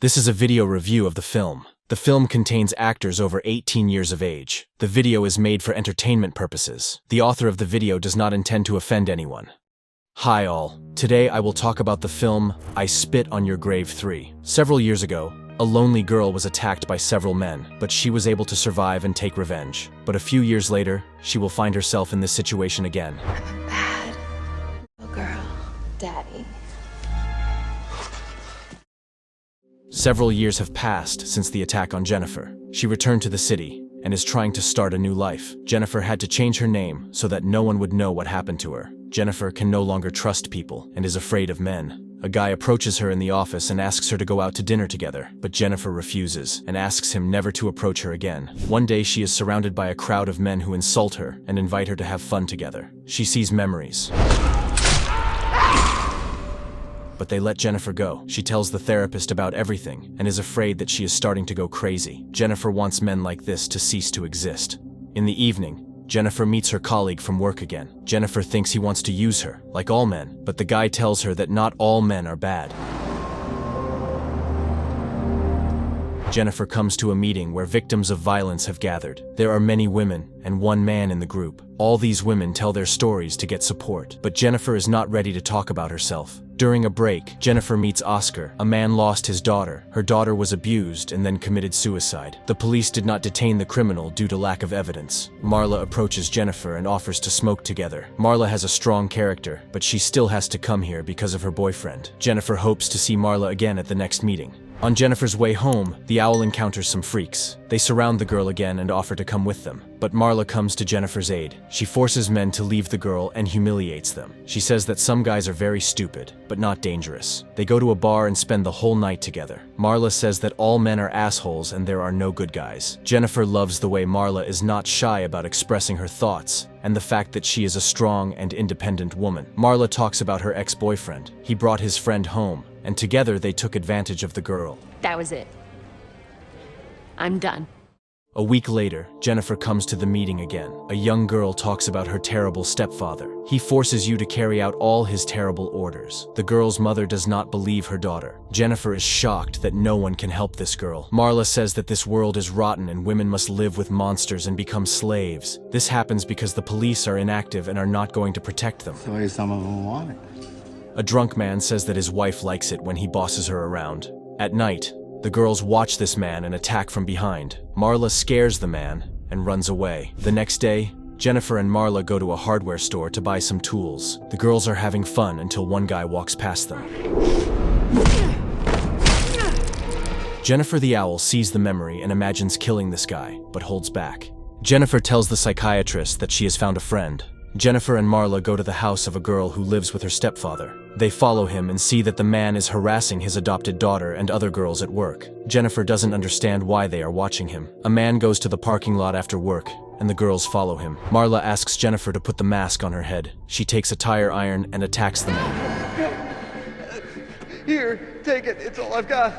This is a video review of the film. The film contains actors over 18 years of age. The video is made for entertainment purposes. The author of the video does not intend to offend anyone. Hi all. Today I will talk about the film I Spit on Your Grave 3. Several years ago, a lonely girl was attacked by several men, but she was able to survive and take revenge. But a few years later, she will find herself in this situation again. I'm a bad little girl, Daddy. Several years have passed since the attack on Jennifer. She returned to the city and is trying to start a new life. Jennifer had to change her name so that no one would know what happened to her. Jennifer can no longer trust people and is afraid of men. A guy approaches her in the office and asks her to go out to dinner together, but Jennifer refuses and asks him never to approach her again. One day she is surrounded by a crowd of men who insult her and invite her to have fun together. She sees memories, but they let Jennifer go. She tells the therapist about everything and is afraid that she is starting to go crazy. Jennifer wants men like this to cease to exist. In the evening, Jennifer meets her colleague from work again. Jennifer thinks he wants to use her, like all men, but the guy tells her that not all men are bad. Jennifer comes to a meeting where victims of violence have gathered. There are many women and one man in the group. All these women tell their stories to get support, but Jennifer is not ready to talk about herself. During a break, Jennifer meets Oscar. A man lost his daughter. Her daughter was abused and then committed suicide. The police did not detain the criminal due to lack of evidence. Marla approaches Jennifer and offers to smoke together. Marla has a strong character, but she still has to come here because of her boyfriend. Jennifer hopes to see Marla again at the next meeting. On Jennifer's way home, the owl encounters some freaks. They surround the girl again and offer to come with them. But Marla comes to Jennifer's aid. She forces men to leave the girl and humiliates them. She says that some guys are very stupid, but not dangerous. They go to a bar and spend the whole night together. Marla says that all men are assholes and there are no good guys. Jennifer loves the way Marla is not shy about expressing her thoughts, and the fact that she is a strong and independent woman. Marla talks about her ex-boyfriend. He brought his friend home, and together they took advantage of the girl. That was it. I'm done. A week later, Jennifer comes to the meeting again. A young girl talks about her terrible stepfather. He forces you to carry out all his terrible orders. The girl's mother does not believe her daughter. Jennifer is shocked that no one can help this girl. Marla says that this world is rotten and women must live with monsters and become slaves. This happens because the police are inactive and are not going to protect them. The way some of them want it. A drunk man says that his wife likes it when he bosses her around. At night, the girls watch this man and attack from behind. Marla scares the man and runs away. The next day, Jennifer and Marla go to a hardware store to buy some tools. The girls are having fun until one guy walks past them. Jennifer the owl sees the memory and imagines killing this guy, but holds back. Jennifer tells the psychiatrist that she has found a friend. Jennifer and Marla go to the house of a girl who lives with her stepfather. They follow him and see that the man is harassing his adopted daughter and other girls at work. Jennifer doesn't understand why they are watching him. A man goes to the parking lot after work, and the girls follow him. Marla asks Jennifer to put the mask on her head. She takes a tire iron and attacks the man. Here, take it. It's all I've got.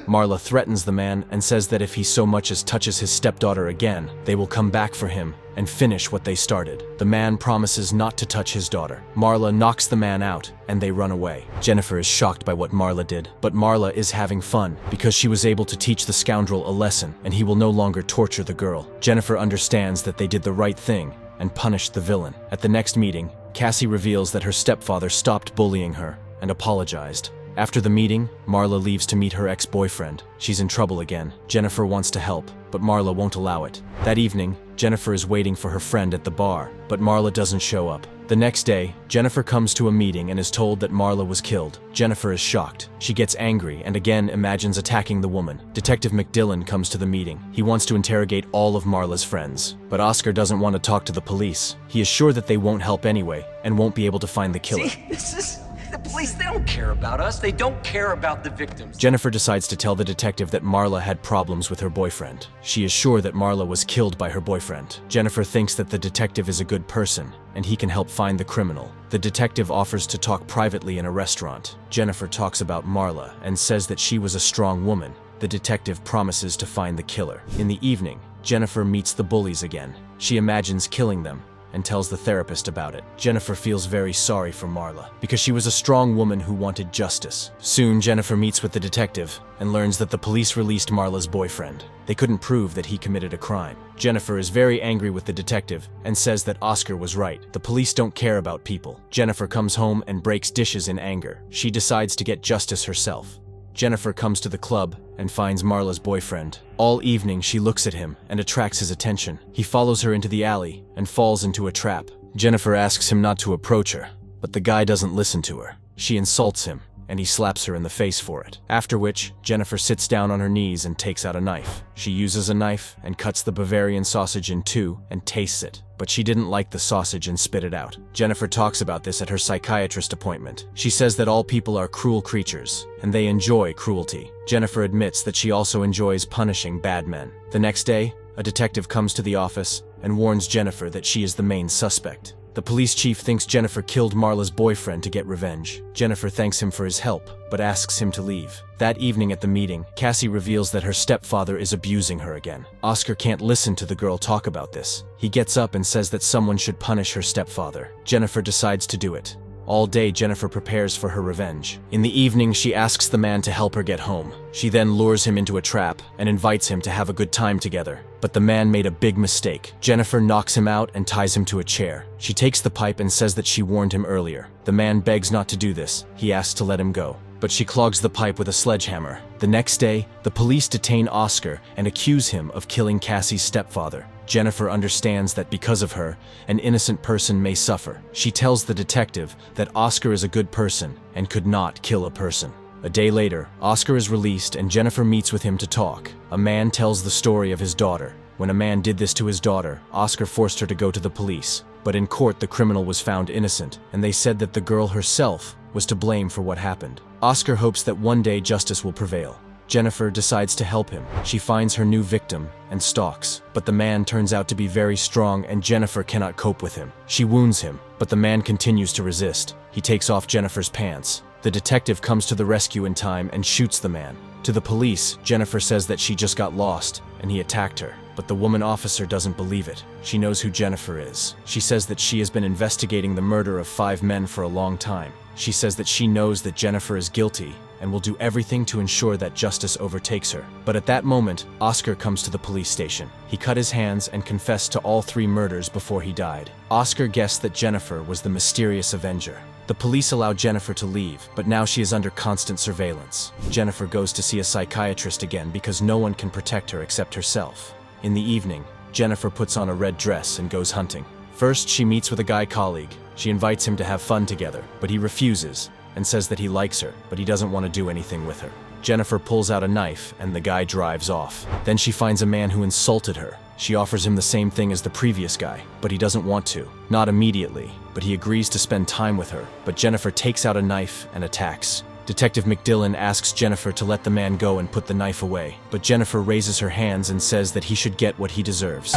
Marla threatens the man and says that if he so much as touches his stepdaughter again, they will come back for him and finish what they started. The man promises not to touch his daughter. Marla knocks the man out, and they run away. Jennifer is shocked by what Marla did, but Marla is having fun because she was able to teach the scoundrel a lesson, and he will no longer torture the girl. Jennifer understands that they did the right thing and punished the villain. At the next meeting, Cassie reveals that her stepfather stopped bullying her and apologized. After the meeting, Marla leaves to meet her ex-boyfriend. She's in trouble again. Jennifer wants to help, but Marla won't allow it. That evening, Jennifer is waiting for her friend at the bar, but Marla doesn't show up. The next day, Jennifer comes to a meeting and is told that Marla was killed. Jennifer is shocked. She gets angry and again imagines attacking the woman. Detective McDillon comes to the meeting. He wants to interrogate all of Marla's friends, but Oscar doesn't want to talk to the police. He is sure that they won't help anyway and won't be able to find the killer. See, this is the police. They don't care about us. They don't care about the victims. Jennifer decides to tell the detective that Marla had problems with her boyfriend. She is sure that Marla was killed by her boyfriend. Jennifer thinks that the detective is a good person and he can help find the criminal. The detective offers to talk privately in a restaurant. Jennifer talks about Marla and says that she was a strong woman. The detective promises to find the killer. In the evening, Jennifer meets the bullies again. She imagines killing them and tells the therapist about it. Jennifer feels very sorry for Marla, because she was a strong woman who wanted justice. Soon, Jennifer meets with the detective and learns that the police released Marla's boyfriend. They couldn't prove that he committed a crime. Jennifer is very angry with the detective and says that Oscar was right. The police don't care about people. Jennifer comes home and breaks dishes in anger. She decides to get justice herself. Jennifer comes to the club and finds Marla's boyfriend. All evening, she looks at him and attracts his attention. He follows her into the alley and falls into a trap. Jennifer asks him not to approach her, but the guy doesn't listen to her. She insults him, and he slaps her in the face for it. After which, Jennifer sits down on her knees and takes out a knife. She uses a knife and cuts the Bavarian sausage in two and tastes it, but she didn't like the sausage and spit it out. Jennifer talks about this at her psychiatrist appointment. She says that all people are cruel creatures, and they enjoy cruelty. Jennifer admits that she also enjoys punishing bad men. The next day, a detective comes to the office and warns Jennifer that she is the main suspect. The police chief thinks Jennifer killed Marla's boyfriend to get revenge. Jennifer thanks him for his help, but asks him to leave. That evening at the meeting, Cassie reveals that her stepfather is abusing her again. Oscar can't listen to the girl talk about this. He gets up and says that someone should punish her stepfather. Jennifer decides to do it. All day, Jennifer prepares for her revenge. In the evening, she asks the man to help her get home. She then lures him into a trap and invites him to have a good time together. But the man made a big mistake. Jennifer knocks him out and ties him to a chair. She takes the pipe and says that she warned him earlier. The man begs not to do this. He asks to let him go, but she clogs the pipe with a sledgehammer. The next day, the police detain Oscar and accuse him of killing Cassie's stepfather. Jennifer understands that because of her, an innocent person may suffer. She tells the detective that Oscar is a good person and could not kill a person. A day later, Oscar is released and Jennifer meets with him to talk. A man tells the story of his daughter. When a man did this to his daughter, Oscar forced her to go to the police. But in court, the criminal was found innocent, and they said that the girl herself was to blame for what happened. Oscar hopes that one day justice will prevail. Jennifer decides to help him. She finds her new victim and stalks, but the man turns out to be very strong and Jennifer cannot cope with him. She wounds him, but the man continues to resist. He takes off Jennifer's pants. The detective comes to the rescue in time and shoots the man. To the police, Jennifer says that she just got lost and he attacked her, but the woman officer doesn't believe it. She knows who Jennifer is. She says that she has been investigating the murder of 5 men for a long time. She says that she knows that Jennifer is guilty and will do everything to ensure that justice overtakes her. But at that moment, Oscar comes to the police station. He cut his hands and confessed to all 3 murders before he died. Oscar guessed that Jennifer was the mysterious avenger. The police allow Jennifer to leave, but now she is under constant surveillance. Jennifer goes to see a psychiatrist again because no one can protect her except herself. In the evening, Jennifer puts on a red dress and goes hunting. First, she meets with a guy colleague. She invites him to have fun together, but he refuses and says that he likes her, but he doesn't want to do anything with her. Jennifer pulls out a knife and the guy drives off. Then she finds a man who insulted her. She offers him the same thing as the previous guy, but he doesn't want to. Not immediately, but he agrees to spend time with her. But Jennifer takes out a knife and attacks. Detective McDillon asks Jennifer to let the man go and put the knife away, but Jennifer raises her hands and says that he should get what he deserves.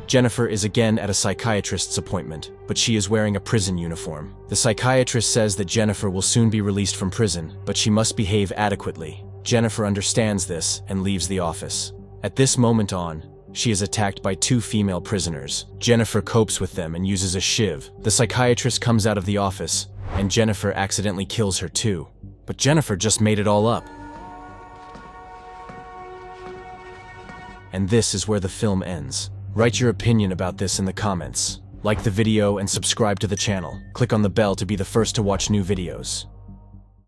Jennifer is again at a psychiatrist's appointment, but she is wearing a prison uniform. The psychiatrist says that Jennifer will soon be released from prison, but she must behave adequately. Jennifer understands this and leaves the office. At this moment on, she is attacked by 2 female prisoners. Jennifer copes with them and uses a shiv. The psychiatrist comes out of the office, and Jennifer accidentally kills her too. But Jennifer just made it all up. And this is where the film ends. Write your opinion about this in the comments. Like the video and subscribe to the channel. Click on the bell to be the first to watch new videos.